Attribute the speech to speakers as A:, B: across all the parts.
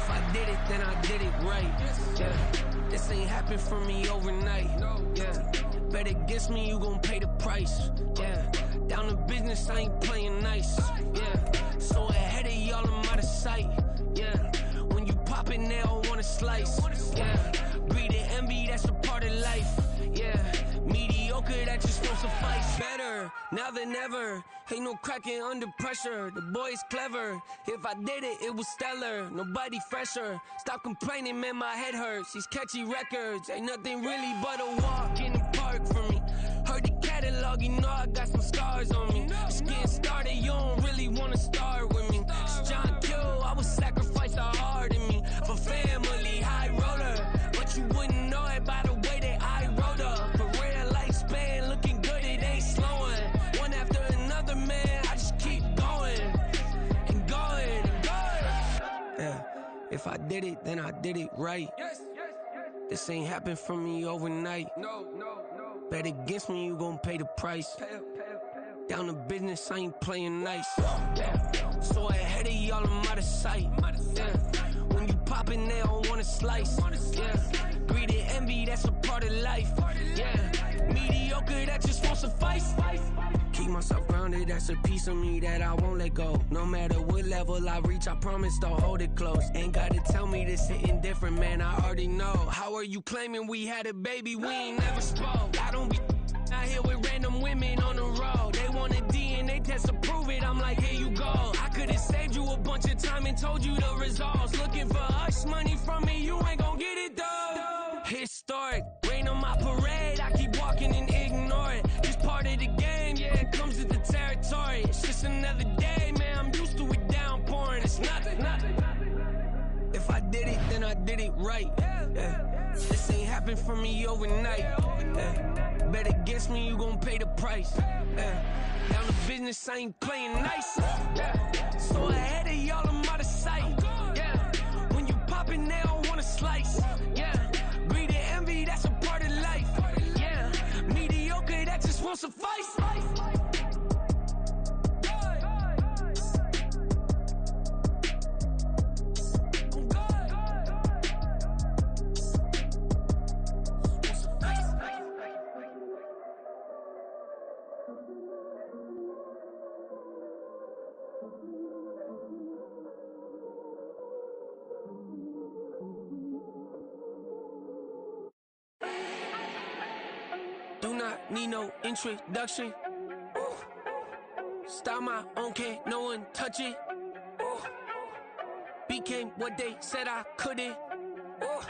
A: If I did it, then I did it right. Yeah, this ain't happened for me overnight. Yeah, bet against me, you gon' pay the price. Yeah, down to business, I ain't playing nice. Yeah, so ahead of y'all, I'm out of sight. Yeah, when you pop it, they all wanna slice. Yeah, greed and envy, that's a part of life. Yeah, mediocre, that just won't suffice. Better now than ever. Ain't no cracking under pressure. The boy's clever. If I did it, it was stellar. Nobody fresher. Stop complaining, man, my head hurts. These catchy records ain't nothing really but a walk in the park for me. Heard the catalog, you know I got some scars on me. Just getting started, you don't really wanna start with me. It's John Kill, I would sacrifice a heart in me for family, high roller. But you wouldn't know it by the way that I wrote up. Career lifespan looking good, it ain't slowing. One after another, man, I just keep going and going and going. Yeah, if I did it, then I did it right. This ain't happened for me overnight. Bet against me, you gon' pay the price. Down to business, I ain't playing nice. Yeah. So ahead of y'all, I'm out of sight. Yeah. When you poppin', they don't wanna slice. Yeah. Greed and envy, that's a part of life. Yeah. Mediocre, that just won't suffice. Keep myself grounded, that's a piece of me that I won't let go. No matter what level I reach, I promise to hold it close. Ain't gotta tell me this hitting different, man, I already know. How are you claiming we had a baby, we ain't never spoke? I don't be out here with random women on the road. They want a DNA test to prove it, I'm like, here you go. I could've saved you a bunch of time and told you the results. Looking for hush money from me, you ain't gon' get it though. Historic, rain on my parade, I keep walking and ignore it. Just part of the game, yeah, it comes with the territory. It's just another day, man, I'm used to it downpouring. It's nothing. If I did it, then I did it right. Yeah. This ain't happened for me overnight. Yeah. Bet against me, you gon' pay the price. Yeah. Down to business, I ain't playing nice. Yeah. So ahead of y'all, I'm out of sight. Yeah. When you poppin', they don't wanna slice. Yeah. Greed and envy, that's a part of life. Yeah. Mediocre, that just won't suffice. Do not need no introduction. Ooh. Style my own, can't no one touch it. Ooh. Became what they said I couldn't. Ooh.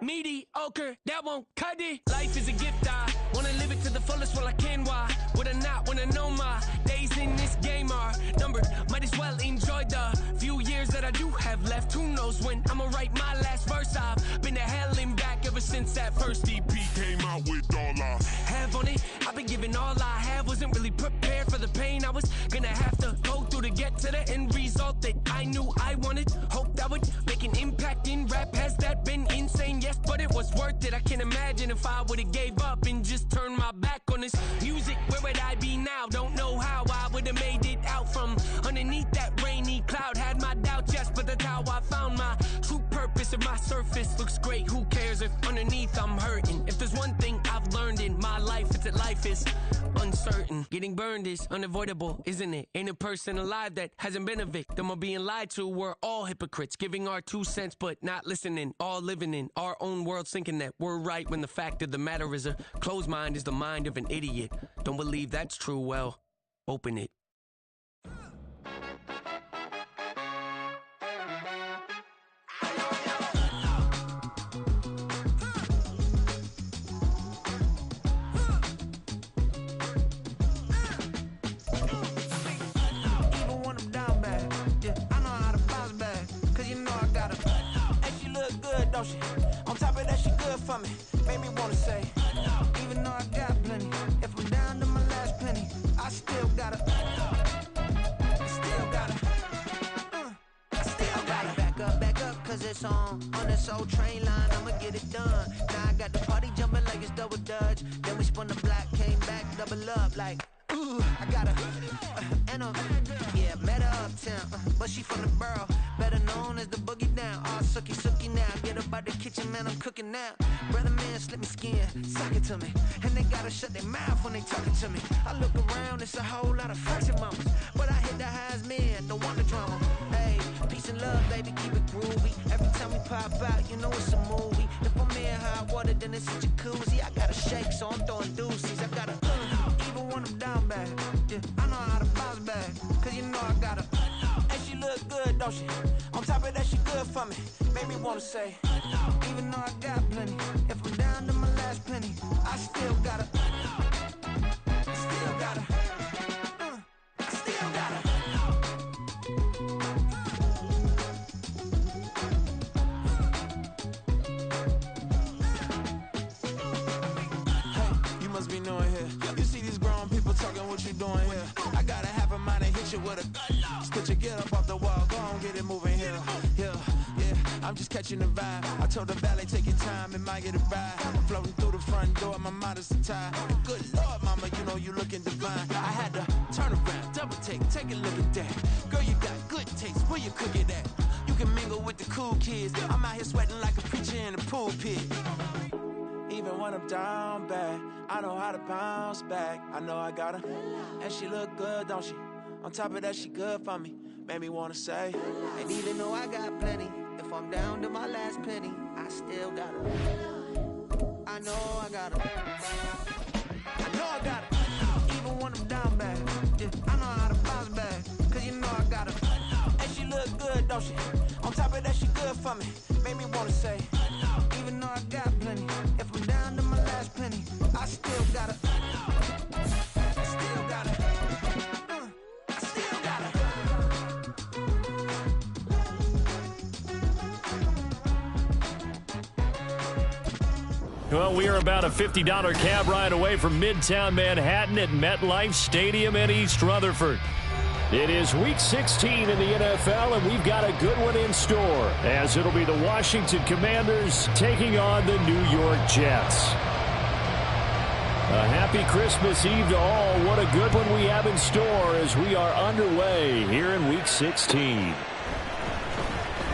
A: Mediocre, that won't cut it. Life is a gift, I wanna live it to the fullest while I can. Why would I not wanna know my days in this game are numbered? Might as well enjoy the few years that I do have left. Who knows when I'ma write my last verse? I've been to hell and back ever since that first EP came out with all I have on it. I've been giving all I have, wasn't really prepared for the pain I was gonna have to go through to get to the end result that I knew I wanted. Hope that would make an impact in rap. Has that been insane? Yes, but it was worth it. I can't imagine if I would've gave up and just turned my back on this music. Where would I be now? Don't know how I would've made it out from underneath that rainy cloud. Had my doubts, yes, but that's how I found my true purpose. If my surface looks great, who cares if underneath I'm hurting? If there's one thing I've learned in my life, it's that life is uncertain. Getting burned is unavoidable, isn't it? Ain't a person alive that hasn't been a victim of being lied to. We're all hypocrites, giving our 2 cents but not listening. All living in our own world, thinking that we're right when the fact of the matter is a closed mind is the mind of an idiot. Don't believe that's true? Well, open it.
B: Don't she? On top of that, she good for me. Made me wanna say, even though I got plenty, if I'm down to my last penny, I still gotta back up, cause it's on this old train line, I'ma get it done. Now I got the party jumping like it's double dutch. Then we spun the block, came back, double up like, ooh, I got her, and yeah, met her uptown, but she from the borough. Better better known as the boogie down. All sookie now. Get up out the kitchen, man, I'm cooking now. Brother man, slip me skin, suck it to me. And they gotta shut their mouth when they talking to me. I look around, it's a whole lot of fraction mamas. But I hit the highs, man, don't want the drama. Hey, peace and love, baby, keep it groovy. Every time we pop out, you know it's a movie. If I'm in hot water, then it's a jacuzzi. I gotta shake, so I'm throwing deuces. I gotta, even when I'm down bad. Yeah, I know how to bounce back, cause you know I gotta. And she look good, don't she? On top of that, she good for me. Made me wanna say, even though I got plenty, if I'm down to my last penny, I still gotta, I still gotta. Be knowing here. You see these grown people talking, what you doing here? I gotta have a mind to hit you with a spit you, get up off the wall, go on, get it moving here. Yeah, I'm just catching the vibe. I told the valet, take your time, it might get a ride. I'm floating through the front door, my mind is tied. Good Lord, mama, you know you looking divine. I had to turn around, double take a look at that. Girl, you got good taste, where you cook it at? You can mingle with the cool kids. I'm out here sweating like a preacher in a pool pit. Even when I'm down bad, I know how to bounce back. I know I got her, and she look good, don't she? On top of that, she good for me. Made me wanna say, and even though I got plenty, if I'm down to my last penny, I still got her. I know I got her. I know I got her. Even when I'm down bad, yeah, I know how to bounce back, cause you know I got her. And she look good, don't she? On top of that, she good for me. Made me wanna say, even though I got plenty, if I'm down to my last penny, I still gotta, I still gotta, I still gotta.
C: Well, we are about a $50 cab ride away from Midtown Manhattan at MetLife Stadium in East Rutherford. It is Week 16 in the NFL, and we've got a good one in store, as it'll be the Washington Commanders taking on the New York Jets. A happy Christmas Eve to all. What a good one we have in store as we are underway here in Week 16.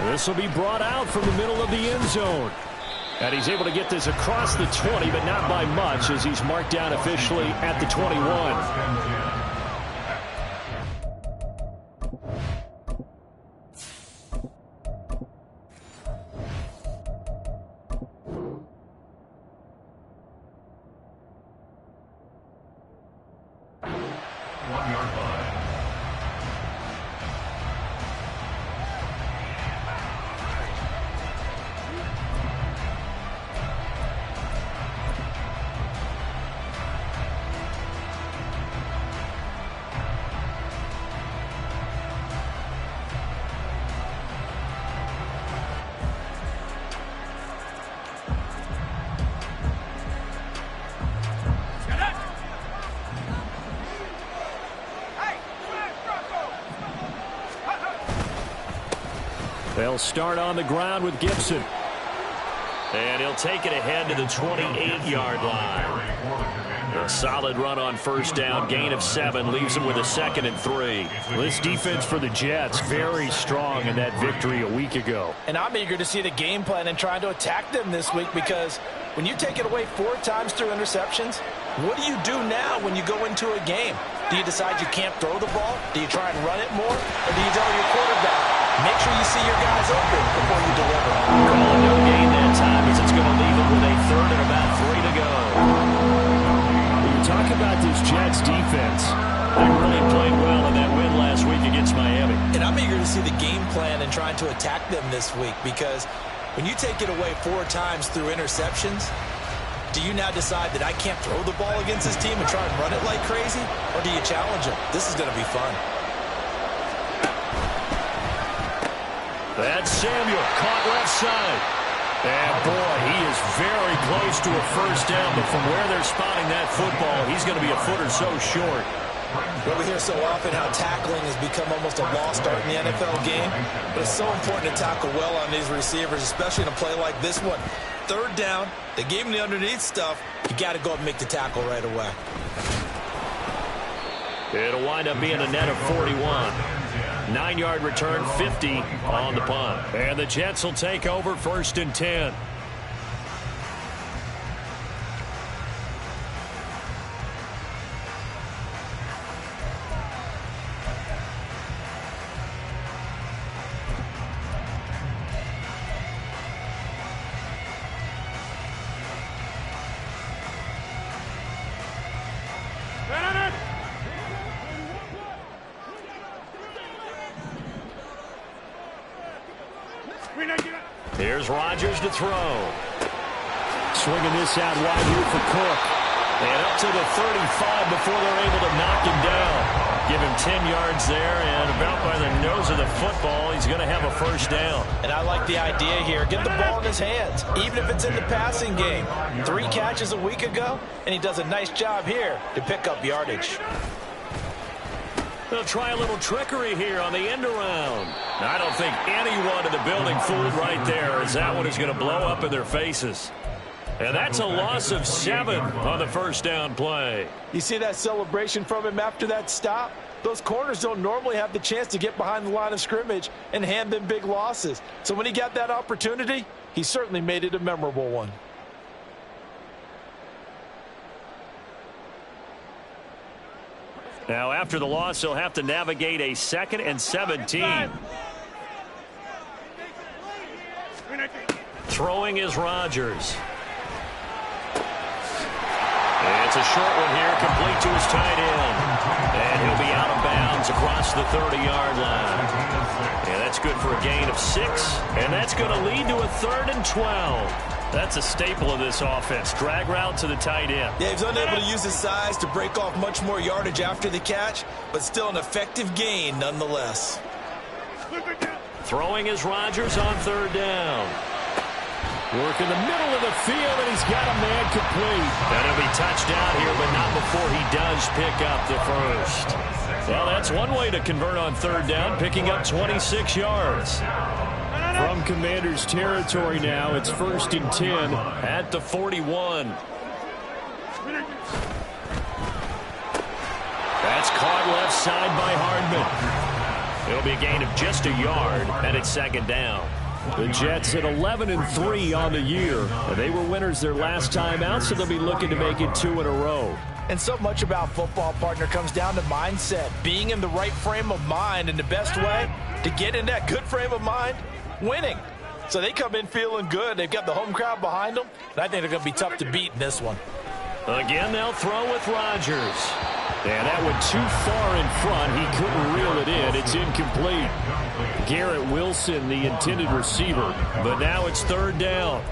C: This will be brought out from the middle of the end zone. And he's able to get this across the 20, but not by much, as he's marked down officially at the 21. They'll start on the ground with Gibson. And he'll take it ahead to the 28-yard line. A solid run on first down. Gain of 7 leaves him with a 2nd and 3. This defense for the Jets, very strong in that victory a week ago.
D: And I'm eager to see the game plan and trying to attack them this week, because when you take it away 4 times through interceptions, what do you do now when you go into a game? Do you decide you can't throw the ball? Do you try and run it more? Or do you tell your quarterback, make sure you see your guys open before you deliver?
C: Calling no gain that time, as it's going to leave him with a 3rd and about 3 to go. When you talk about this Jets defense, they really played well in that win last week against Miami.
D: And I'm eager to see the game plan and trying to attack them this week, because when you take it away 4 times through interceptions, do you now decide that I can't throw the ball against this team and try and run it like crazy? Or do you challenge them? This is going to be fun.
C: That's Samuel, caught left side. And boy, he is very close to a first down, but from where they're spotting that football, he's going to be a foot or so short.
D: Well, we hear so often how tackling has become almost a lost art in the NFL game, but it's so important to tackle well on these receivers, especially in a play like this one. 3rd down, they gave him the underneath stuff. You got to go up and make the tackle right away.
C: It'll wind up being a net of 41. 9-yard return, 50 on the punt. And the Jets will take over 1st and 10. Here's Rodgers to throw. Swinging this out wide here for Cook. And up to the 35 before they're able to knock him down. Give him 10 yards there, and about by the nose of the football, he's going to have a 1st down.
D: And I like the idea here. Get the ball in his hands, even if it's in the passing game. 3 catches a week ago, and he does a nice job here to pick up yardage.
C: They'll try a little trickery here on the end around. I don't think anyone in the building fooled right there, as that one is going to blow up in their faces. And that's a loss of 7 on the 1st down play.
D: You see that celebration from him after that stop? Those corners don't normally have the chance to get behind the line of scrimmage and hand them big losses. So when he got that opportunity, he certainly made it a memorable one.
C: Now, after the loss, he'll have to navigate a 2nd and 17. Throwing is Rodgers. It's a short one here, complete to his tight end. And he'll be out of bounds across the 30-yard line. And that's good for a gain of 6. And that's going to lead to a 3rd and 12. That's a staple of this offense. Drag route to the tight end.
D: Yeah, he's unable to use his size to break off much more yardage after the catch, but still an effective gain nonetheless.
C: Throwing is Rodgers on 3rd down. Work in the middle of the field, and he's got a man complete. And he'll be touched down here, but not before he does pick up the 1st. Well, that's one way to convert on 3rd down, picking up 26 yards. From Commanders territory now, it's 1st and 10 at the 41. That's caught left side by Hardman. It'll be a gain of just a yard, and it's 2nd down. The Jets at 11-3 on the year. They were winners their last time out, so they'll be looking to make it 2 in a row.
D: And so much about football, partner, comes down to mindset. Being in the right frame of mind, and the best way to get in that good frame of mind, winning. So they come in feeling good. They've got the home crowd behind them, and I think they're going to be tough to beat in this one.
C: Again, they'll throw with Rodgers. And that went too far in front. He couldn't reel it in. It's incomplete. Garrett Wilson, the intended receiver. But now it's 3rd down.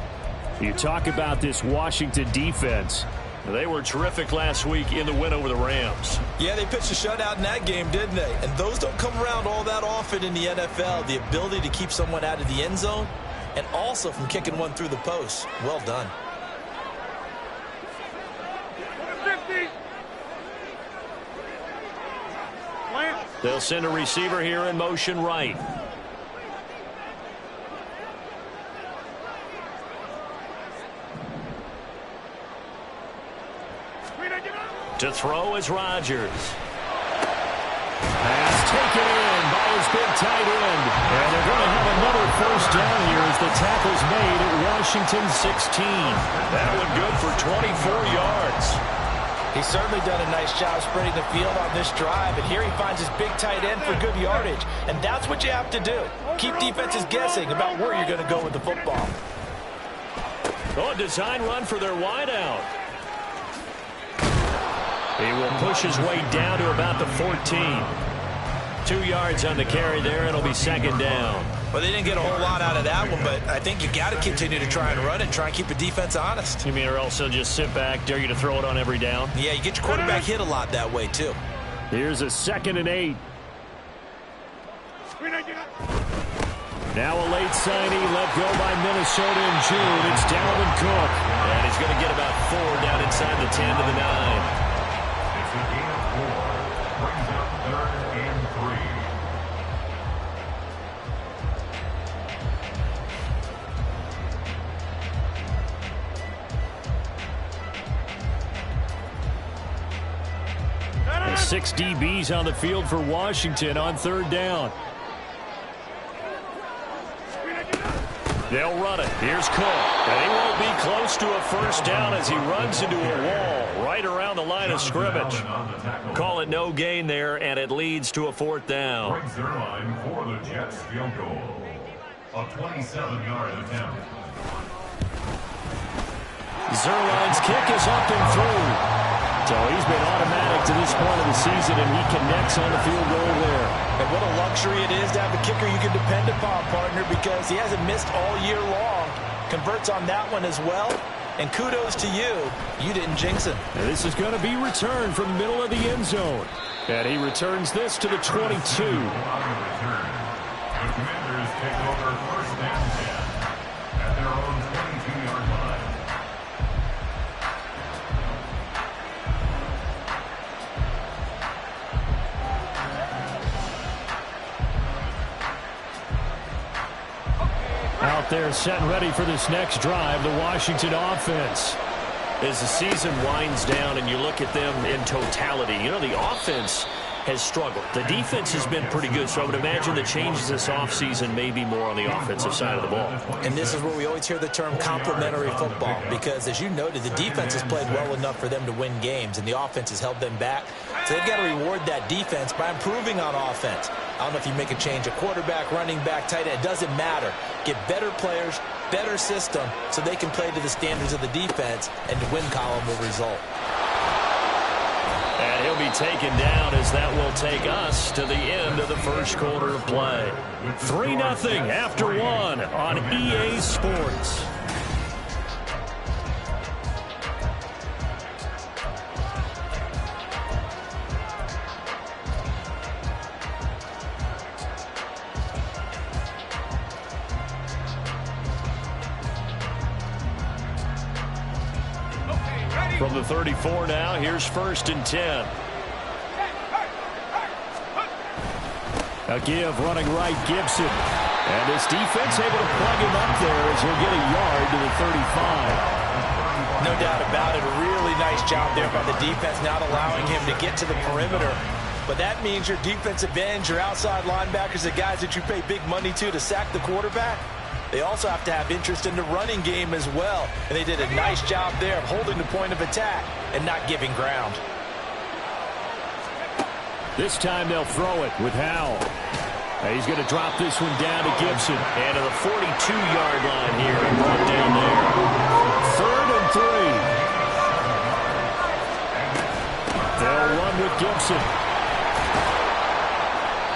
C: You talk about this Washington defense. They were terrific last week in the win over the Rams.
D: Yeah, they pitched a shutout in that game, didn't they? And those don't come around all that often in the NFL. The ability to keep someone out of the end zone and also from kicking one through the post. Well done.
C: They'll send a receiver here in motion right. To throw is Rodgers. Pass taken in by his big tight end. And they're going to have another 1st down here as the tackle's made at Washington 16. That one good for 24 yards.
D: He's certainly done a nice job spreading the field on this drive, and here he finds his big tight end for good yardage. And that's what you have to do. Keep defenses guessing about where you're going to go with the football.
C: Oh, a design run for their wideout. He will push his way down to about the 14. 2 yards on the carry there. It'll be 2nd down.
D: Well, they didn't get a whole lot out of that one, but I think you got to continue to try and run and try and keep the defense honest.
C: You mean or else they'll just sit back, dare you to throw it on every down?
D: Yeah, you get your quarterback hit a lot that way, too.
C: Here's a 2nd and 8. Now a late signee let go by Minnesota in June. It's Dalvin Cook. And he's going to get about 4 down inside the 10 to the 9. And 6 DBs on the field for Washington on 3rd down. They'll run it. Here's Cook. And he won't be close to a first down as he runs into a wall right around the line of scrimmage. Call it no gain there, and it leads to a fourth down.
E: Breaks their line for the Jets field goal. A 27-yard attempt.
C: Zuerlein's kick is up and through. So he's been automatic to this point of the season, and he connects on the field goal there.
D: And what a luxury it is to have a kicker you can depend upon, partner, because he hasn't missed all year long. Converts on that one as well. And kudos to you. You didn't jinx him.
C: And this is going to be returned from the middle of the end zone. And he returns this to the 22.
E: The Commanders take over first and 10 at their own 22-yard line.
C: Out there set and ready for this next drive, the Washington offense. As the season winds down and you look at them in totality, you know, the offense has struggled. The defense has been pretty good, so I would imagine the changes this offseason may be more on the offensive side of the ball.
D: And this is where we always hear the term complementary football, because as you noted, the defense has played well enough for them to win games, and the offense has held them back. So they've got to reward that defense by improving on offense. I don't know if you make a change, a quarterback, running back, tight end, it doesn't matter. Get better players, better system, so they can play to the standards of the defense, and the win column will result.
C: And he'll be taken down as that will take us to the end of the first quarter of play. 3-0 after one on EA Sports. From the 34 now, here's first and 10. A give running right, Gibson. And this defense able to plug him up there as he'll get a yard to the 35.
D: No doubt about it. A really nice job there by the defense, not allowing him to get to the perimeter. But that means your defensive ends, your outside linebackers, the guys that you pay big money to sack the quarterback, they also have to have interest in the running game as well. And they did a nice job there of holding the point of attack and not giving ground.
C: This time they'll throw it with Howell. He's going to drop this one down to Gibson. And to the 42-yard line here and brought down there. 3rd and 3. They'll run with Gibson.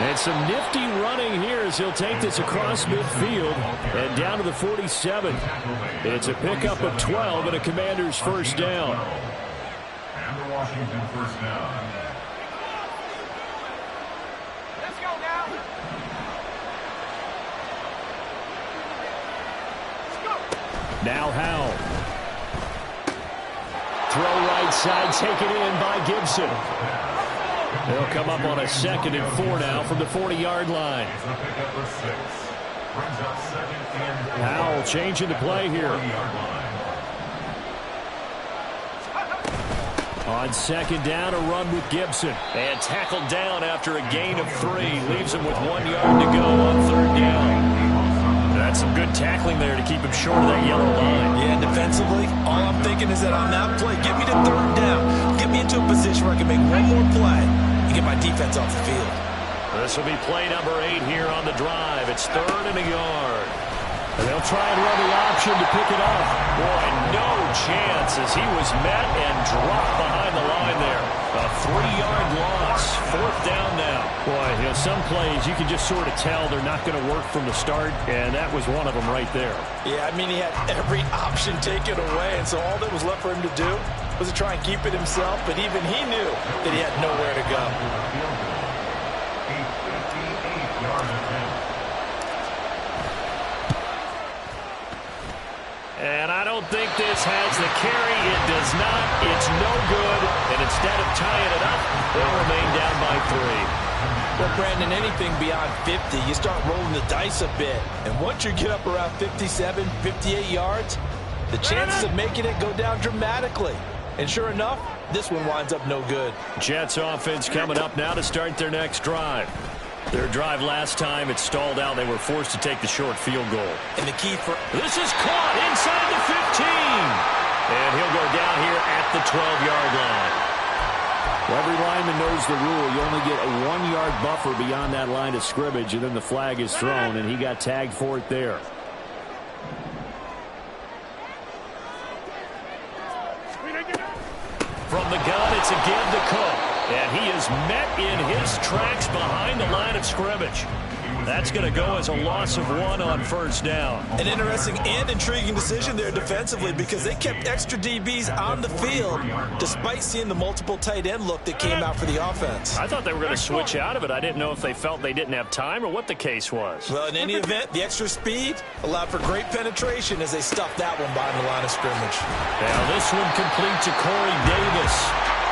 C: And some nifty running here as he'll take this across midfield and down to the 47. It's a pickup of 12 and a Commander's first down.
E: And the Washington first down.
A: Let's go now.
C: Now Howell. Throw right side, taken in by Gibson. They'll come up on a 2nd and 4 now from the 40-yard line. Howell changing the play here. On 2nd down, a run with Gibson. And tackled down after a gain of 3. Leaves him with 1 yard to go on 3rd down. That's some good tackling there to keep him short of that yellow line.
D: Yeah, defensively, all I'm thinking is that on that play, get me to 3rd down. Get me into a position where I can make one more play and get my defense off the field.
C: This will be play number 8 here on the drive. It's 3rd and a yard. And they'll try and run the option to pick it up. Boy, no chance as he was met and dropped behind the line there. A 3-yard loss. 4th down now. Boy, you know, some plays you can just sort of tell they're not going to work from the start, and that was one of them right there.
D: Yeah, I mean, he had every option taken away, and so all that was left for him to do was to try and keep it himself, but even he knew that he had nowhere to go.
C: And I don't think this has the carry. It does not. It's no good. And instead of tying it up, they'll remain down by 3.
D: Well, Brandon, anything beyond 50, you start rolling the dice a bit. And once you get up around 57, 58 yards, the chances of making it go down dramatically. And sure enough, this one winds up no good.
C: Jets offense coming up now to start their next drive. Their drive last time, it stalled out. They were forced to take the short field goal.
D: And the key for...
C: This is caught inside the 15. And he'll go down here at the 12-yard line.
F: Well, every lineman knows the rule. You only get a 1-yard buffer beyond that line of scrimmage, and then the flag is thrown, and he got tagged for it there.
C: From the gun, it's again to Cook. And he is met in his tracks behind the line of scrimmage. That's going to go as a loss of 1 on first down.
D: An interesting and intriguing decision there defensively because they kept extra DBs on the field despite seeing the multiple tight end look that came out for the offense.
C: I thought they were going to switch out of it. I didn't know if they felt they didn't have time or what the case was.
D: Well, in any event, the extra speed allowed for great penetration as they stuffed that one behind the line of scrimmage.
C: Now this one complete to Corey Davis.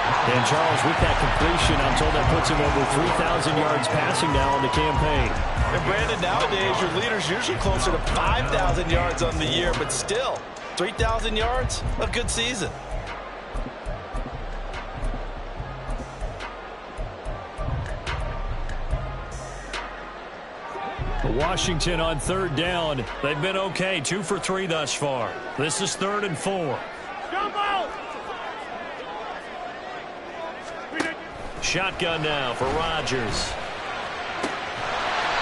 F: And Charles, with that completion, I'm told that puts him over 3,000 yards passing now on the campaign.
D: And Brandon, nowadays your leader's usually closer to 5,000 yards on the year, but still, 3,000 yards, a good season.
C: Washington on third down. They've been okay, 2 for 3 thus far. This is 3rd and 4. Shotgun now for Rodgers.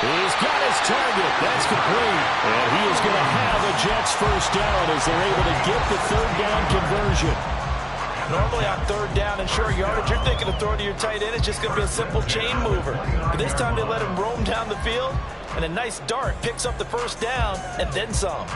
C: He's got his target. That's complete. And he is going to have a Jets first down as they're able to get the third down conversion.
D: Normally on third down and short yardage, you're thinking of throwing to your tight end. It's just going to be a simple chain mover. But this time they let him roam down the field, and a nice dart picks up the first down and then some.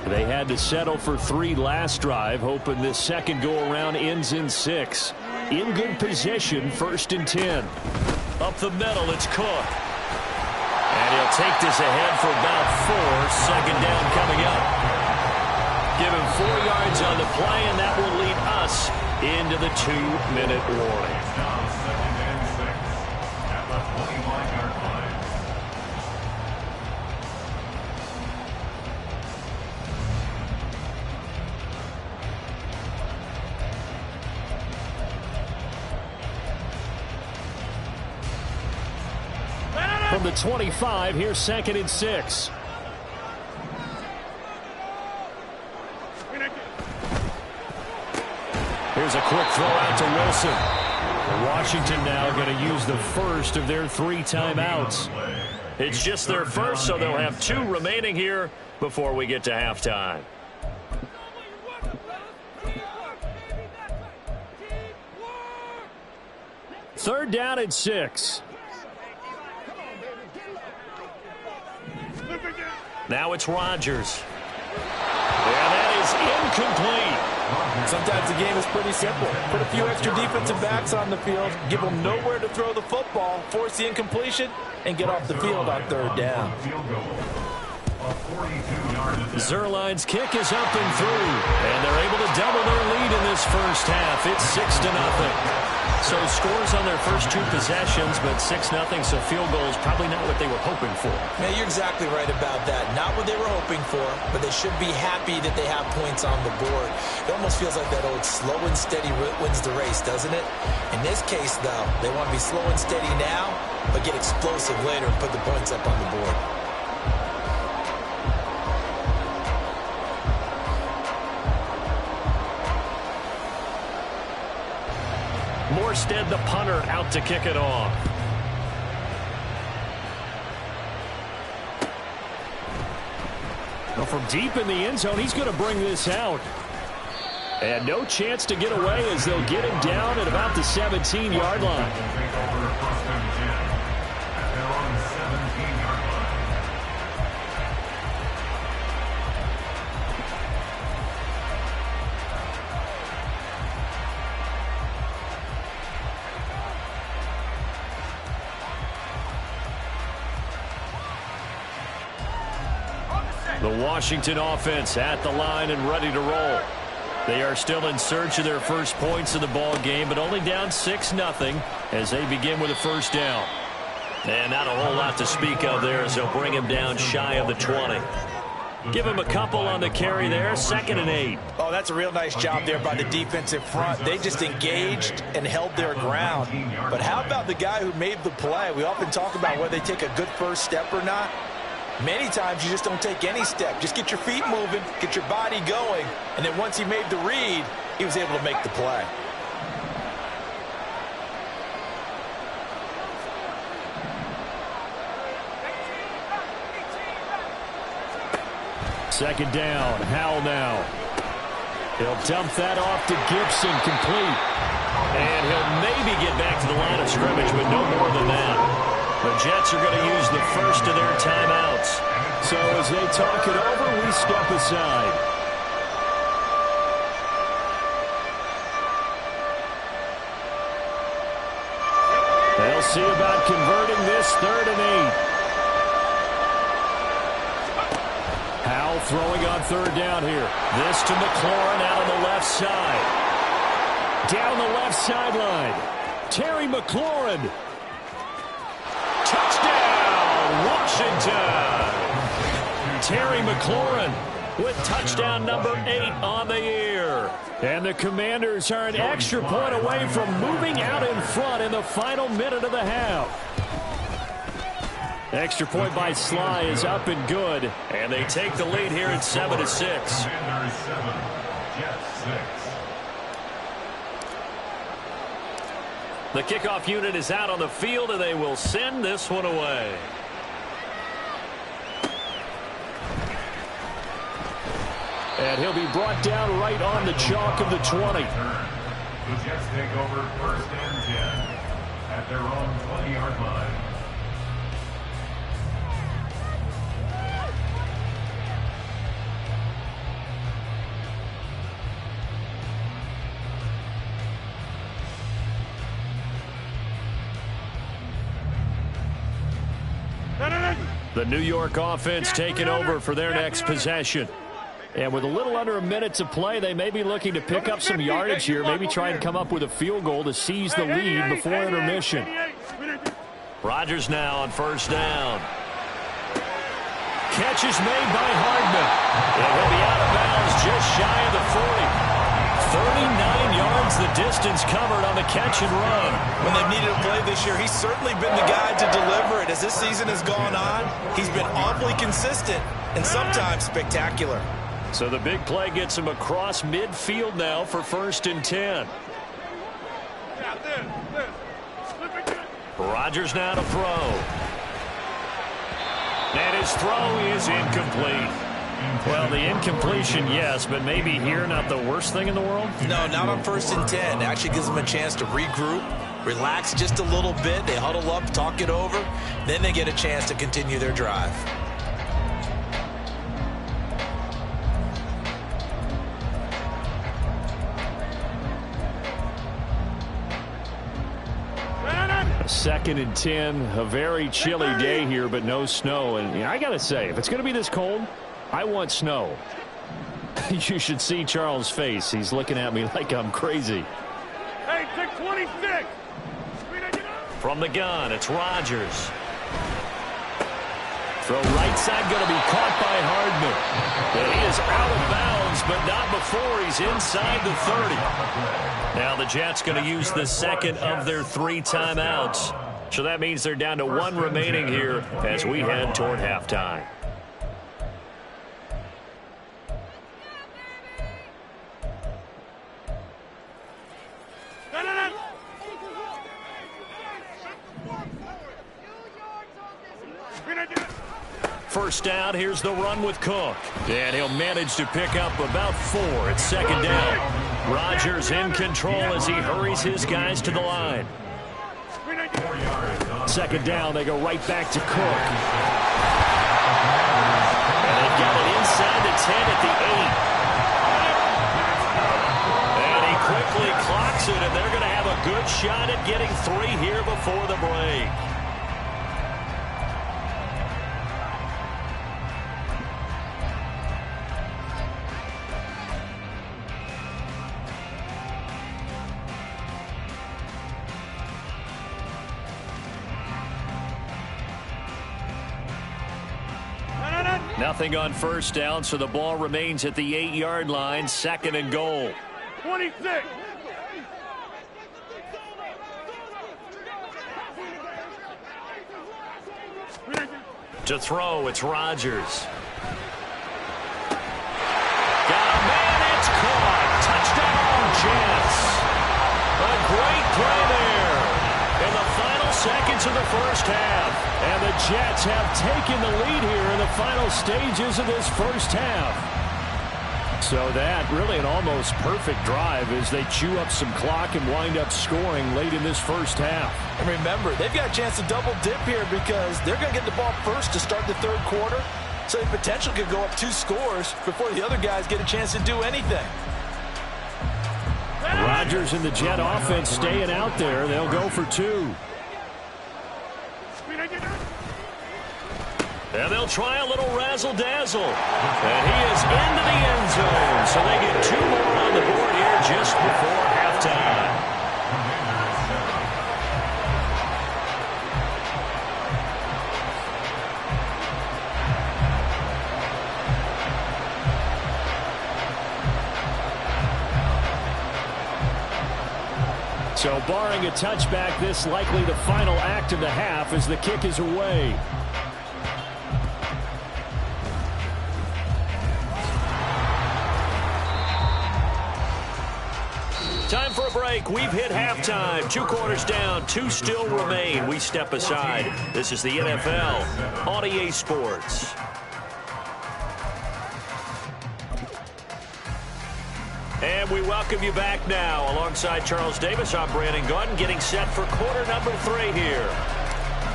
C: They had to settle for 3 last drive, hoping this second go-around ends in 6. In good position, 1st and 10. Up the middle, it's Cook. And he'll take this ahead for about 4. Second down coming up. Give him 4 yards on the play, and that will lead us into the 2-minute warning.
E: Now 2nd and 6 at the 25-yard line.
C: From the 25, here's 2nd and 6. Here's a quick throw out to Wilson. Washington now going to use the first of their 3 timeouts. It's just their first, so they'll have 2 remaining here before we get to halftime. Third down and 6. Now it's Rodgers. And that is incomplete.
D: Sometimes the game is pretty simple. Put a few extra defensive backs on the field, give them nowhere to throw the football, force the incompletion, and get off the field on third down.
C: Zuerlein's kick is up and through, and they're able to double their lead in this first half. It's 6-0. So scores on their first 2 possessions, but 6-0, so field goal is probably not what they were hoping for.
D: Man, you're exactly right about that. Not what they were hoping for, but they should be happy that they have points on the board. It almost feels like that old slow and steady wins the race, doesn't it? In this case, though, they want to be slow and steady now, but get explosive later and put the points up on the board.
C: Morstead, the punter, out to kick it off. Well, from deep in the end zone, he's going to bring this out. And no chance to get away as they'll get him down at about the 17-yard line. The Washington offense at the line and ready to roll. They are still in search of their first points of the ball game, but only down 6-0 as they begin with a first down. And not a whole lot to speak of there as they'll bring him down shy of the 20. Give him a couple on the carry there, 2nd and 8.
D: Oh, that's a real nice job there by the defensive front. They just engaged and held their ground. But how about the guy who made the play? We often talk about whether they take a good first step or not. Many times you just don't take any step. Just get your feet moving, get your body going, and then once he made the read, he was able to make the play.
C: Second down, Howell now. He'll dump that off to Gibson, complete. And he'll maybe get back to the line of scrimmage, but no more than that. The Jets are going to use the first of their timeouts. So as they talk it over, we step aside. They'll see about converting this 3rd and 8. Howell throwing on 3rd down here. This to McLaurin out on the left side. Down the left sideline. Terry McLaurin. Touchdown, Washington. Terry McLaurin with touchdown number 8 on the year. And the Commanders are an extra point away from moving out in front in the final minute of the half. Extra point by Sly is up and good, and they take the lead here at 7-6.
E: Commanders 7, Jets 6.
C: The kickoff unit is out on the field, and they will send this one away. And he'll be brought down right on the chalk of the 20.
E: The Jets take over 1st and 10 at their own 20-yard line.
C: The New York offense taking over for their next possession. And with a little under a minute to play, they may be looking to pick up some yardage here, maybe try and come up with a field goal to seize the lead before intermission. Rodgers now on 1st down. Catch is made by Hardman. And he'll be out of bounds just shy of the 40. 39 yards the distance covered on the catch and run.
D: When they've needed a play this year, he's certainly been the guy to deliver it. As this season has gone on, he's been awfully consistent and sometimes spectacular.
C: So the big play gets him across midfield now for 1st and 10. Rodgers now to throw. And his throw is incomplete. Well, the incompletion, yes, but maybe here not the worst thing in the world?
D: No, not on 1st and 10. It actually gives them a chance to regroup, relax just a little bit. They huddle up, talk it over. Then they get a chance to continue their drive.
C: Second and 10, a very chilly day here, but no snow. And I got to say, if it's going to be this cold, I want snow. You should see Charles' face. He's looking at me like I'm crazy.
G: Hey, take 26.
C: From the gun, it's Rodgers. Throw right side, going to be caught by Hardman. And he is out of bounds, but not before he's inside the 30. Now the Jets going to use the second of their 3 timeouts. So that means they're down to 1 remaining here as we head toward halftime. First down, here's the run with Cook. And he'll manage to pick up about 4 at 2nd down. Rodgers in control as he hurries his guys to the line. 2nd down, they go right back to Cook. And they've got it inside the 10 at the 8. And he quickly clocks it, and they're going to have a good shot at getting 3 here before the break. Nothing on first down, so the ball remains at the 8-yard line, 2nd and goal.
G: 26.
C: To throw, it's Rodgers. Got a man, it's caught. Touchdown, Jets. A great play there in the final seconds of the first half. And the Jets have taken the lead here in the final stages of this first half. So that really an almost perfect drive as they chew up some clock and wind up scoring late in this first half.
D: And remember, they've got a chance to double dip here because they're going to get the ball first to start the third quarter. So the potential could go up 2 scores before the other guys get a chance to do anything.
C: Rodgers and the Jet offense staying out there. They'll go for 2. And they'll try a little razzle-dazzle. And he is into the end zone. So they get 2 more on the board here just before halftime. So barring a touchback, this likely the final act of the half as the kick is away. Time for a break. We've hit halftime. 2 quarters down. 2 still remain. We step aside. This is the NFL on EA Sports. And we welcome you back now. Alongside Charles Davis, I'm Brandon Gordon, getting set for quarter number 3 here.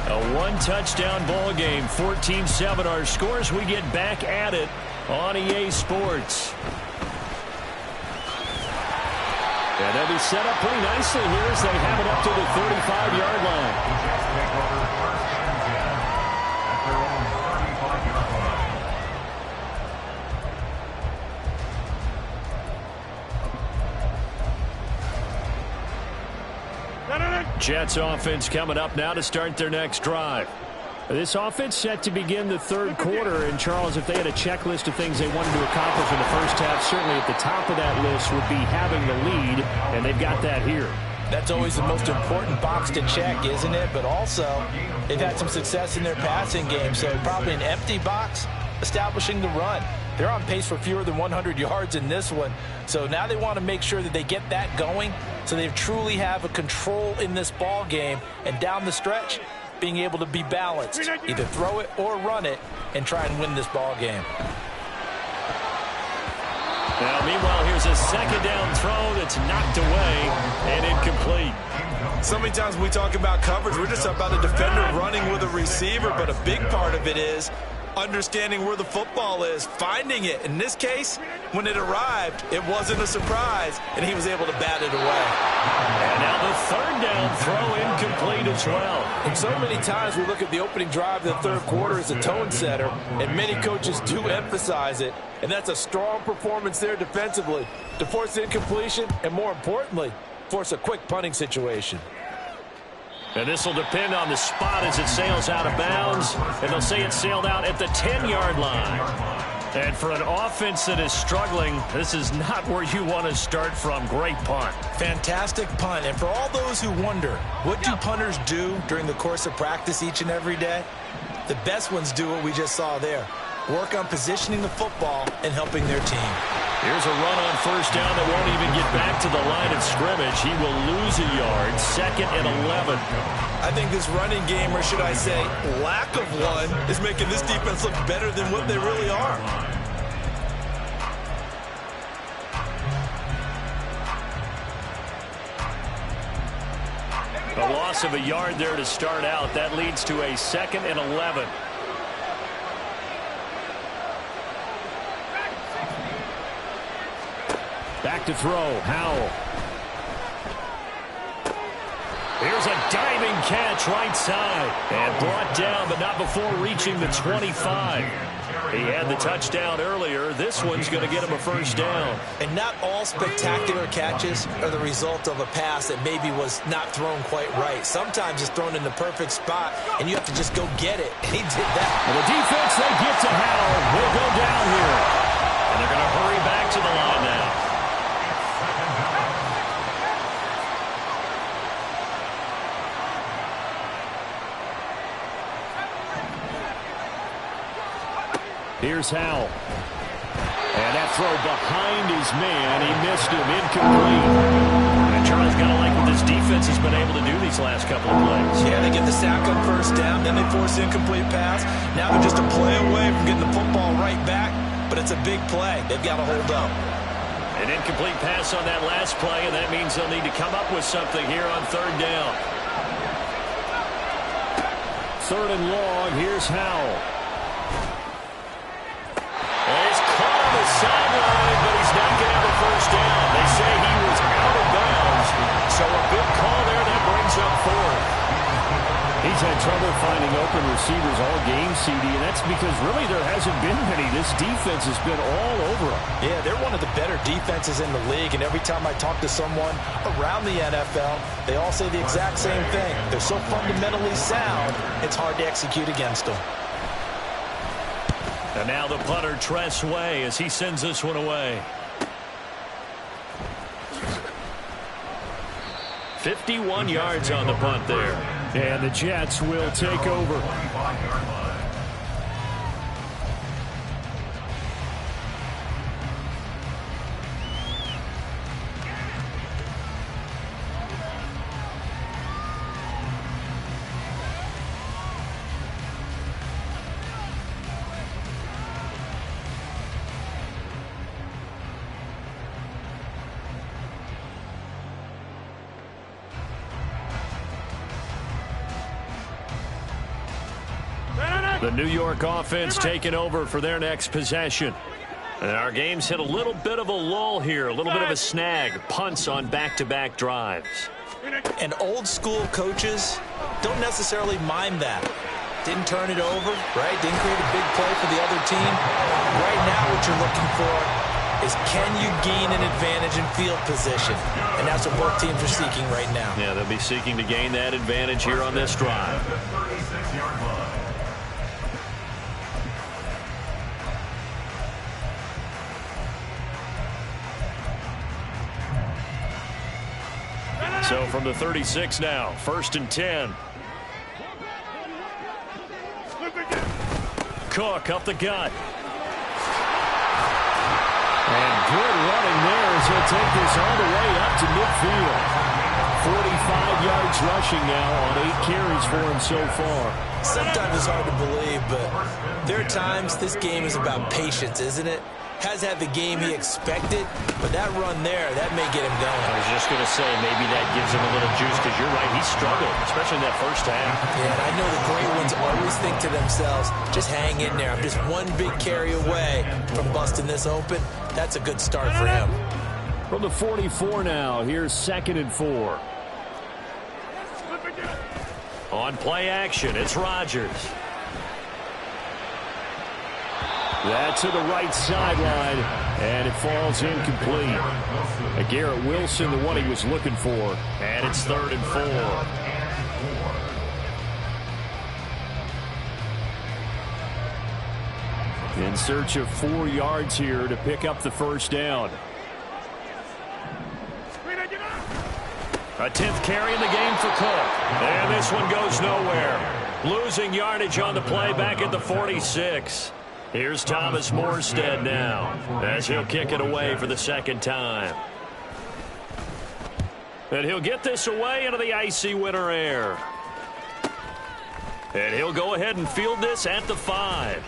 C: A 1-touchdown ball game. 14-7 our scores. We get back at it on EA Sports. And they'll be set up pretty nicely here as they have it up to the 35-yard line. Jets offense coming up now to start their next drive. This offense set to begin the third quarter. And, Charles, if they had a checklist of things they wanted to accomplish in the first half, certainly at the top of that list would be having the lead, and they've got that here.
D: That's always the most important box to check, isn't it? But also, they've had some success in their passing game, so probably an empty box establishing the run. They're on pace for fewer than 100 yards in this one, so now they want to make sure that they get that going so they truly have a control in this ball game, and down the stretch, being able to be balanced, either throw it or run it, and try and win this ball game.
C: Now, meanwhile, here's a 2nd down throw that's knocked away and incomplete.
D: So many times when we talk about coverage, we're just about a defender running with a receiver, but a big part of it is understanding where the football is, finding it. In this case, when it arrived, it wasn't a surprise, and he was able to bat it away.
C: And now the 3rd down throw incomplete as well.
D: And so many times we look at the opening drive of the third quarter as a tone setter, and many coaches do emphasize it, and that's a strong performance there defensively to force incompletion and, more importantly, force a quick punting situation.
C: And this will depend on the spot as it sails out of bounds. And they'll say it sailed out at the 10-yard line. And for an offense that is struggling, this is not where you want to start from. Great punt.
D: Fantastic punt. And for all those who wonder, what do punters do during the course of practice each and every day? The best ones do what we just saw there. Work on positioning the football and helping their team.
C: Here's a run on first down that won't even get back to the line of scrimmage. He will lose a yard. 2nd and 11.
D: I think this running game, or should I say lack of one, is making this defense look better than what they really are.
C: A loss of a yard there to start out. That leads to a 2nd and 11. Back to throw, Howell. Here's a diving catch right side. And brought down, but not before reaching the 25. He had the touchdown earlier. This one's going to get him a first down.
D: And not all spectacular catches are the result of a pass that maybe was not thrown quite right. Sometimes it's thrown in the perfect spot, and you have to just go get it. And he did that.
C: And the defense, they get to Howell. Here's Howell. And that throw behind his man. He missed him. Incomplete. And Charlie's got to like what this defense has been able to do these last couple of plays.
D: Yeah, they get the sack on first down, then they force the incomplete pass. Now they're just a play away from getting the football right back, but it's a big play. They've got to hold up.
C: An incomplete pass on that last play, and that means they'll need to come up with something here on third down. Third and long. Here's Howell. And he's caught on the sideline, but he's not going to have a first down. They say he was out of bounds, so a big call there that brings up fourth. He's had trouble finding open receivers all game, CD, and that's because really there hasn't been many. This defense has been all over them.
D: Yeah, they're one of the better defenses in the league, and every time I talk to someone around the NFL, they all say the exact same thing. They're so fundamentally sound, it's hard to execute against them.
C: And now the punter, Tress Way, as he sends this one away. 51 yards on the punt there. And the Jets will take over. The New York offense taking over for their next possession. And our game's hit a little bit of a lull here, a little bit of a snag. Punts on back-to-back drives.
D: And old school coaches don't necessarily mind that. Didn't turn it over, right? Didn't create a big play for the other team. Right now what you're looking for is can you gain an advantage in field position? And that's what both teams are seeking right now.
C: Yeah, they'll be seeking to gain that advantage here on this drive. So from the 36 now, 1st and 10. Cook up the gut. And good running there as he'll take this all the way up to midfield. 45 yards rushing now on 8 carries for him so far.
D: Sometimes it's hard to believe, but there are times this game is about patience, isn't it? Has had the game he expected, but that run there, that may get him going.
C: I was just going to say, maybe that gives him a little juice, because you're right, he struggled, especially in that first half.
D: Yeah, and I know the great ones always think to themselves, just hang in there. I'm just one big carry away from busting this open. That's a good start for him.
C: From the 44 now, here's 2nd and 4. On play action, it's Rodgers. That's to the right sideline, and it falls incomplete. Garrett Wilson, the one he was looking for, and it's 3rd and 4. In search of 4 yards here to pick up the first down. A 10th carry in the game for Cook. And this one goes nowhere. Losing yardage on the play back at the 46. Here's Thomas Morstead now as he'll kick it away for the 2nd time. And he'll get this away into the icy winter air. And he'll go ahead and field this at the 5.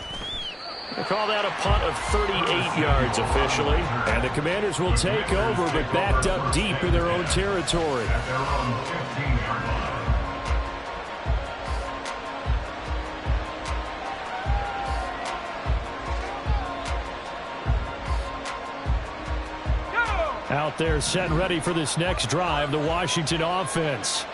C: They call that a punt of 38 yards officially. And the Commanders will take over, but backed up deep in their own territory. Out there set and ready for this next drive, the Washington offense.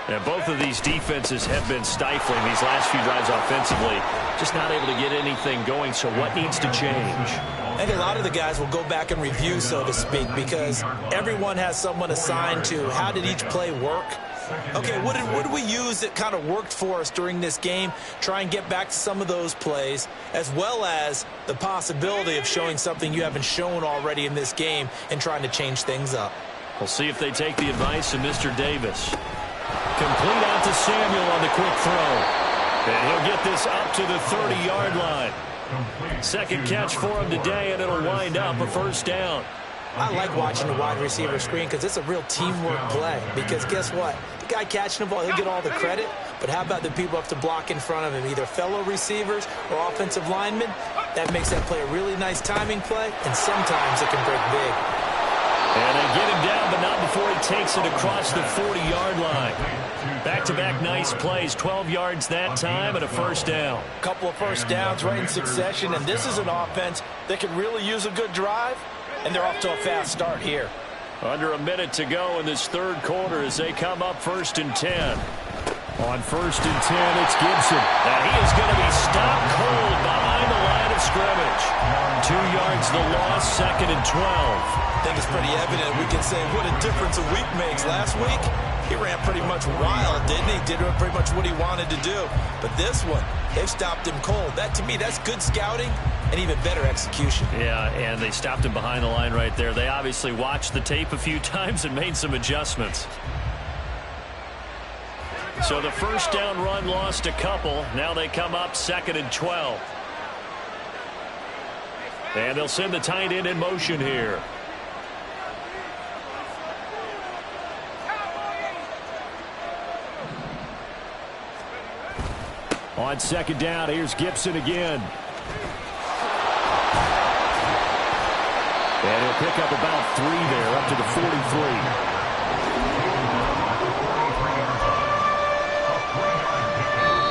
C: And both of these defenses have been stifling these last few drives offensively. Just not able to get anything going, so what needs to change?
D: I think a lot of the guys will go back and review, so to speak, because everyone has someone assigned to how did each play work. Okay, what did we use that kind of worked for us during this game? Try and get back to some of those plays, as well as the possibility of showing something you haven't shown already in this game and trying to change things up.
C: We'll see if they take the advice of Mr. Davis. Complete out to Samuel on the quick throw. And he'll get this up to the 30-yard line. Second catch for him today, and it'll wind up a first down.
D: I like watching the wide receiver screen because it's a real teamwork play. Because guess what? The guy catching the ball, he'll get all the credit. But how about the people up to block in front of him, either fellow receivers or offensive linemen? That makes that play a really nice timing play, and sometimes it can break big.
C: And they get him down, but not before he takes it across the 40-yard line. Back-to-back nice plays, 12 yards that time, and a first down.
D: A couple of first downs right in succession, and this is an offense that could really use a good drive, and they're off to a fast start here.
C: Under a minute to go in this third quarter as they come up 1st and 10. On 1st and 10, it's Gibson. And he is going to be stopped cold behind the line of scrimmage. 2 yards the loss, 2nd and 12.
D: I think it's pretty evident. We can say what a difference a week makes. Last week, he ran pretty much wild, didn't he? Did pretty much what he wanted to do. But this one, they stopped him cold. That, to me, that's good scouting and even better execution.
C: Yeah, and they stopped him behind the line right there. They obviously watched the tape a few times and made some adjustments. So the first down run lost a couple. Now they come up 2nd and 12. And they'll send the tight end in motion here. On 2nd down, here's Gibson again. And he'll pick up about 3 there, up to the 43.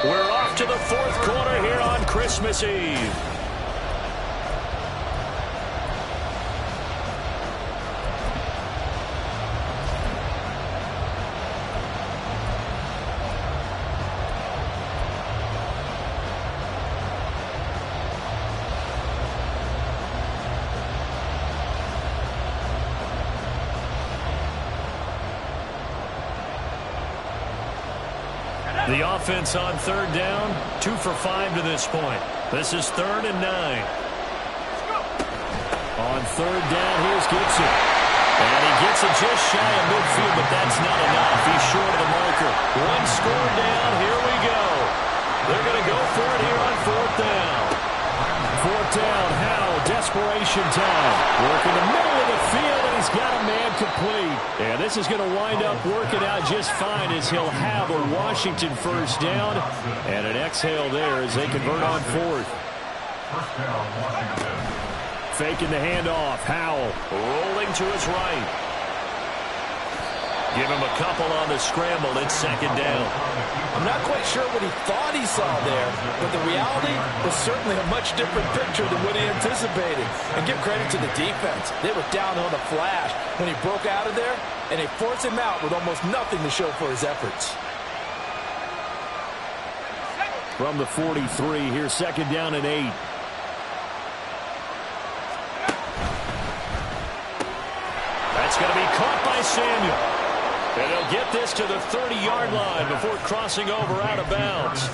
C: We're off to the 4th quarter here on Christmas Eve. The offense on 3rd down, 2 for 5 to this point. This is 3rd and 9. On 3rd down, here's Gibson. And he gets it just shy of midfield, but that's not enough. He's short of the marker. 1 score down, here we go. They're going to go for it here on 4th down. 4th down, Howell, desperation time. Work in the middle of the field, and he's got a man complete. And this is going to wind up working out just fine as he'll have a Washington first down. And an exhale there as they convert on 4th.
E: First down, Washington.
C: Faking the handoff. Howell rolling to his right. Give him a couple on the scramble. It's 2nd down.
D: I'm not quite sure what he thought he saw there, but the reality was certainly a much different picture than what he anticipated. And give credit to the defense. They were down on the flash when he broke out of there, and they forced him out with almost nothing to show for his efforts.
C: From the 43, here's 2nd down and 8. That's going to be caught by Samuel. And they'll get this to the 30-yard line before crossing over out of bounds.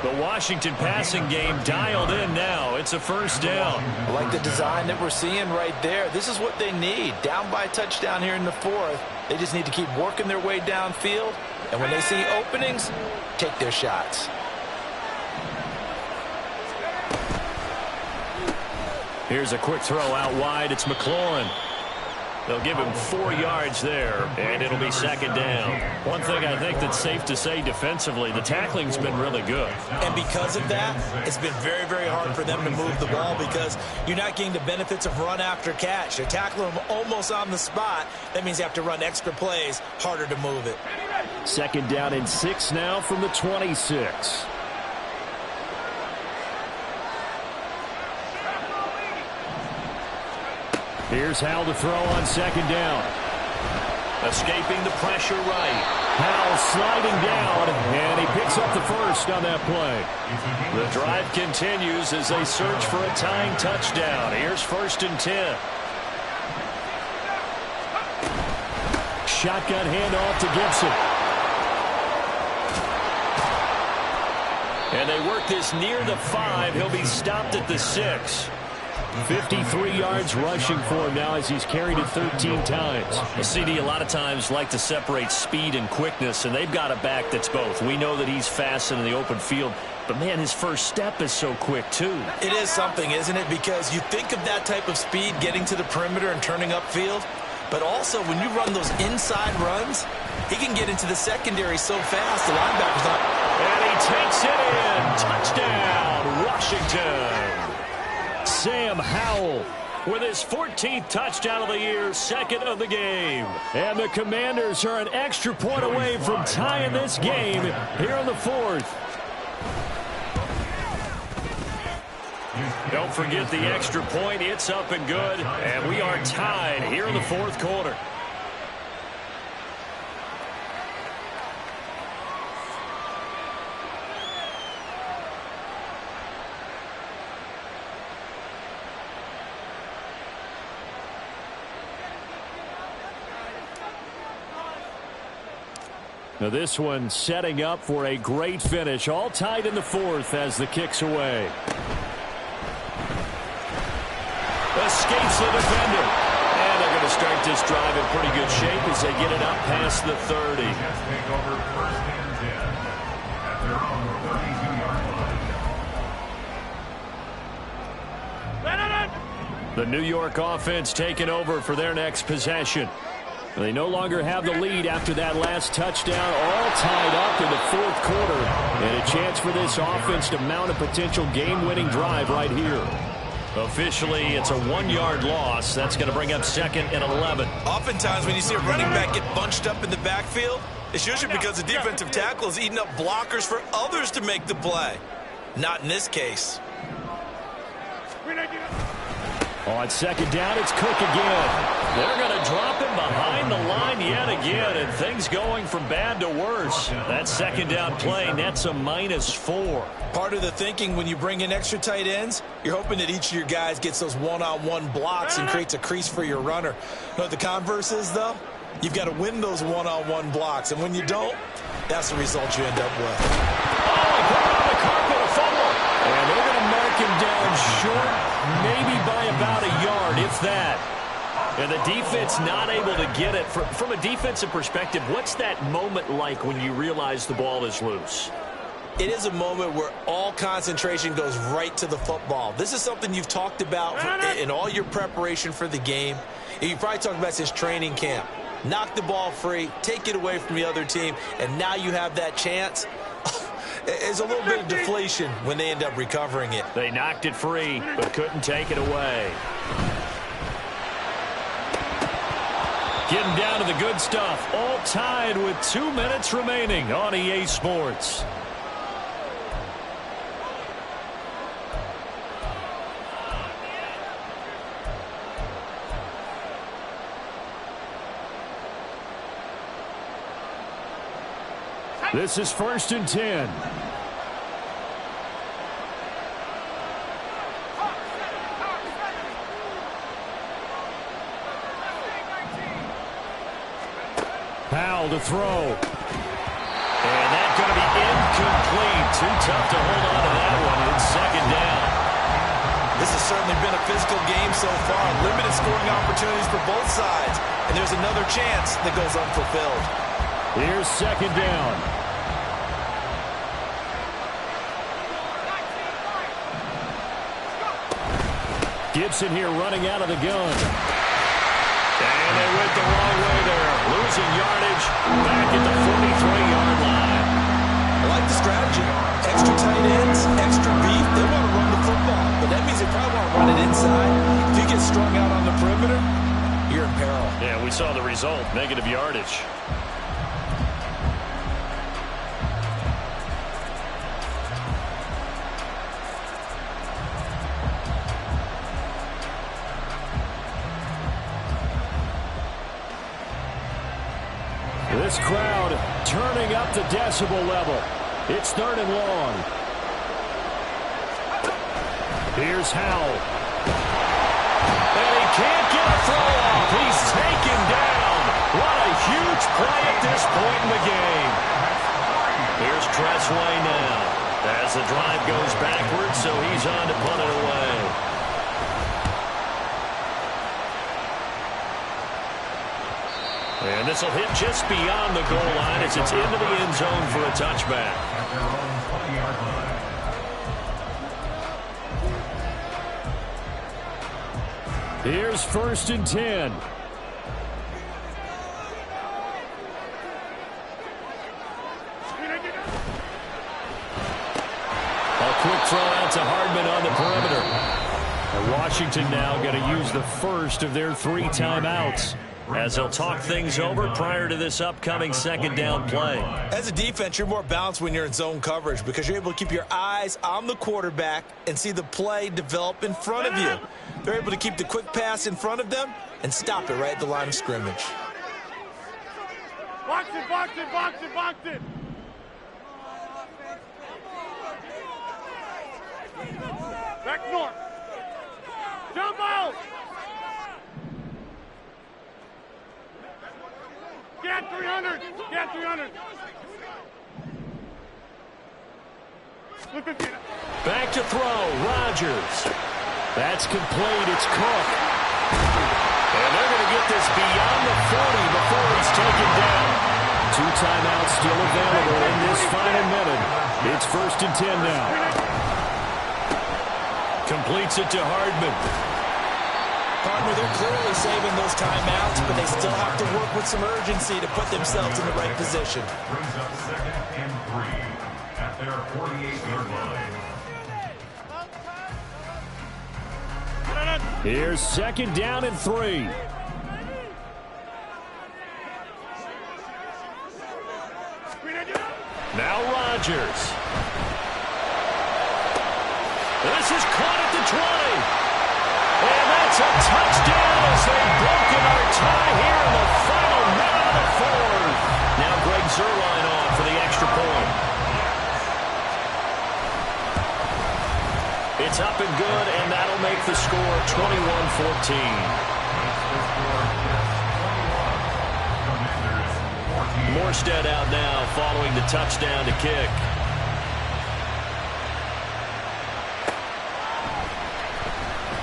C: The Washington passing game dialed in now. It's a first down.
D: I like the design that we're seeing right there. This is what they need. Down by a touchdown here in the 4th. They just need to keep working their way downfield. And when they see openings, take their shots.
C: Here's a quick throw out wide. It's McLaurin. They'll give him 4 yards there, and it'll be 2nd down. One thing I think that's safe to say defensively, the tackling's been really good.
D: And because of that, it's been very, very hard for them to move the ball because you're not getting the benefits of run after catch. They're tackling them almost on the spot. That means you have to run extra plays, harder to move it.
C: 2nd down and 6 now from the 26. Here's Howell to throw on 2nd down. Escaping the pressure right. Howell sliding down, and he picks up the first on that play. The drive continues as they search for a tying touchdown. Here's 1st and 10. Shotgun handoff to Gibson. And they work this near the 5. He'll be stopped at the 6. 53 yards rushing for him now as he's carried it 13 times. Well, CD a lot of times like to separate speed and quickness, and they've got a back that's both. We know that he's fast in the open field. But, man, his first step is so quick, too.
D: It is something, isn't it? Because you think of that type of speed getting to the perimeter and turning upfield, but also when you run those inside runs, he can get into the secondary so fast the linebacker's not.
C: And he takes it in. Touchdown, Washington. Sam Howell with his 14th touchdown of the year, second of the game. And the Commanders are an extra point away from tying this game here in the fourth. Don't forget the extra point. It's up and good. And we are tied here in the fourth quarter. Now this one setting up for a great finish. All tied in the fourth as the kick's away. Escapes the defender. And they're going to start this drive in pretty good shape as they get it up past the 30.
E: Take over first and 10 at their own 32-yard line.
C: The New York offense taking over for their next possession. They no longer have the lead after that last touchdown, all tied up in the fourth quarter. And a chance for this offense to mount a potential game-winning drive right here. Officially, it's a 1-yard loss. That's going to bring up second and 11.
D: Oftentimes when you see a running back get bunched up in the backfield, it's usually because the defensive tackle is eating up blockers for others to make the play. Not in this case.
C: On second down, it's Cook again. They're going to drop him behind the line yet again, and things going from bad to worse. That second down play nets a -4.
D: Part of the thinking when you bring in extra tight ends, you're hoping that each of your guys gets those one-on-one blocks and creates a crease for your runner. You know what the converse is, though? You've got to win those one-on-one blocks, and when you don't, that's the result you end up with.
C: Oh, he put it on the carpet, a fumble. And they're going to mark him down short, maybe by about a yard, if that. And the defense not able to get it. From a defensive perspective, what's that moment like when you realize the ball is loose?
D: It is a moment where all concentration goes right to the football. This is something you've talked about in all your preparation for the game. And you probably talked about since training camp. Knock the ball free, take it away from the other team, and now you have that chance. There's a little bit of deflation when they end up recovering it.
C: They knocked it free, but couldn't take it away. Getting down to the good stuff. All tied with 2 minutes remaining on EA Sports. This is first and 10. Powell to throw. And that's going to be incomplete. Too tough to hold on to that one. It's second down.
D: This has certainly been a physical game so far. Limited scoring opportunities for both sides. And there's another chance that goes unfulfilled.
C: Here's second down. Gibson here running out of the gun. And they went the wrong way there. Losing yardage back at the 43-yard line.
D: I like the strategy. Extra tight ends, extra beef. They want to run the football, but that means they probably want to run it inside. If you get strung out on the perimeter, you're in peril.
C: Yeah, we saw the result. Negative yardage. This crowd turning up the decibel level. It's third and long. Here's Howell. And he can't get a throw off. He's taken down. What a huge play at this point in the game. Here's Tressway now. As the drive goes backwards, so he's on to punt it away. And this will hit just beyond the goal line as it's into the end zone for a touchback.
E: At their own 20-yard line.
C: Here's 1st and 10. A quick throw out to Hardman on the perimeter. And Washington now going to use the first of their 3 timeouts as they'll talk things over prior to this upcoming 2nd down play.
D: As a defense, you're more balanced when you're in zone coverage because you're able to keep your eyes on the quarterback and see the play develop in front of you. They're able to keep the quick pass in front of them and stop it right at the line of scrimmage.
G: Box it, box it, box it, box it. Back north. Jump out. Get 300. Get 300.
C: Back to throw. Rodgers. That's complete. It's Cook. And they're going to get this beyond the 40 before he's taken down. 2 timeouts still available in this final minute. It's 1st and 10 now. Completes it to Hardman.
D: Partner, they're clearly saving those timeouts, but they still have to work with some urgency to put themselves in the right position.
E: Brings up 2nd and 3 at their 48-yard line.
C: Here's 2nd down and 3. Now Rodgers. This is caught at the 20. And that's a touchdown as they've broken our tie here in the final minute of the 4th. Now Greg Zuerlein on for the extra point. It's up and good, and that'll make the score 21-14. Morstead out now following the touchdown to kick.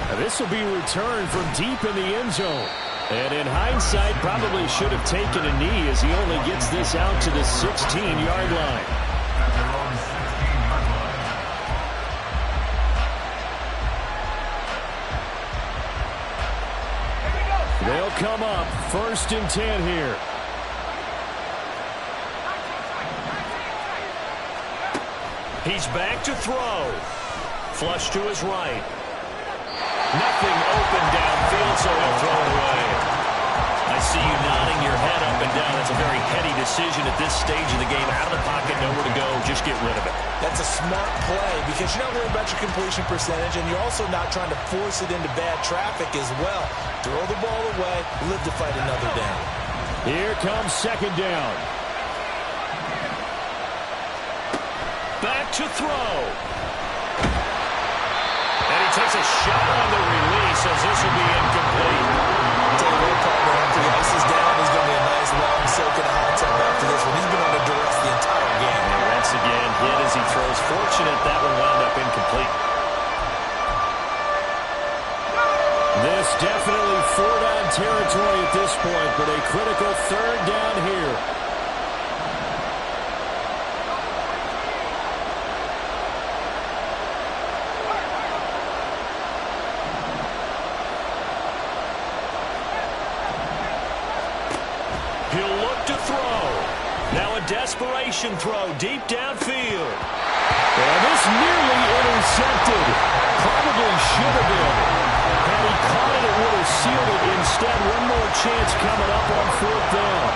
C: Now this will be returned from deep in the end zone. And in hindsight, probably should have taken a knee as he only gets this out to the 16-yard line. They'll come up 1st and 10 here. He's back to throw. Flush to his right. Nothing open downfield, so he'll throw it away. I see you nodding your head up and down. It's a very heady decision at this stage of the game. Out of the pocket, nowhere to go. Just get rid of it.
D: That's a smart play because you're not worried about your completion percentage, and you're also not trying to force it into bad traffic as well. Throw the ball away, live to fight another down.
C: Here comes 2nd down. Back to throw. And he takes a shot on the release as this will be incomplete.
D: Tell you what, partner, after the ice is down, he's going to be a nice long soak in a hot tub after this one. He's been under duress the entire game.
C: And once again, hit as he throws. Fortunate that one wound up incomplete. This definitely 4-down territory at this point, but a critical 3rd down here. He'll look to throw. Now a desperation throw deep downfield. And this nearly intercepted. Probably should have been. Had he caught it, it would have sealed it. Instead, one more chance coming up on 4th down.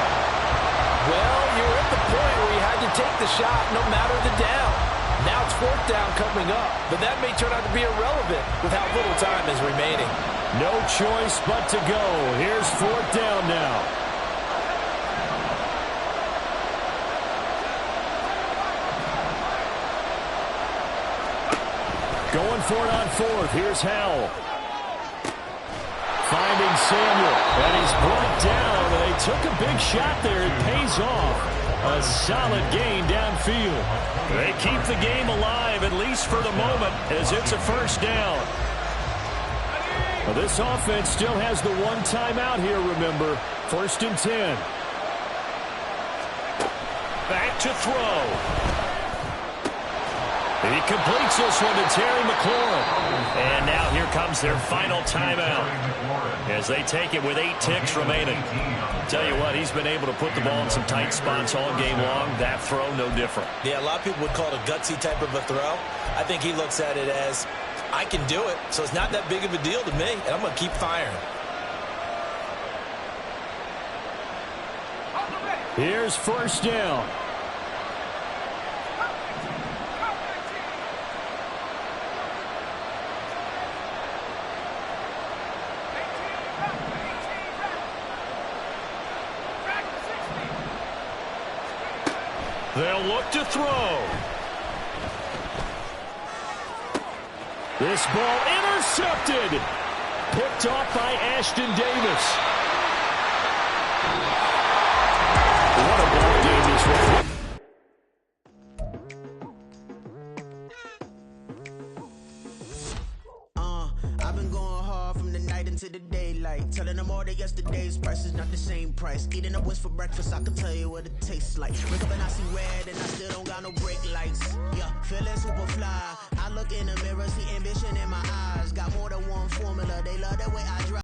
D: Well, you're at the point where you had to take the shot no matter the down. Now it's 4th down coming up, but that may turn out to be irrelevant with how little time is remaining.
C: No choice but to go. Here's 4th down now. Going for it on 4th. Here's Howell. Finding Samuel. And he's brought down. And they took a big shot there. It pays off. A solid gain downfield. They keep the game alive, at least for the moment, as it's a 1st down. Well, this offense still has the 1 timeout here, remember. 1st and 10. Back to throw. He completes this one to Terry McLaurin. And now here comes their final timeout as they take it with 8 ticks remaining. Tell you what, he's been able to put the ball in some tight spots all game long. That throw, no different.
D: Yeah, a lot of people would call it a gutsy type of a throw. I think he looks at it as, I can do it, so it's not that big of a deal to me, and I'm going to keep firing.
F: Here's first down.
C: They'll look to throw.
F: This ball intercepted. Picked off by Ashton Davis. What a ball game this was.
H: I've been going hard from the night into the daylight. Telling them all that yesterday's price is not the same price. Eating up wings for breakfast, I can tell you what it tastes like. Wake up and I see red and I still don't got no brake lights. Yeah, feeling super fly. I look in the mirror, see ambition in my eyes. Got more than one formula, they love the way I drive.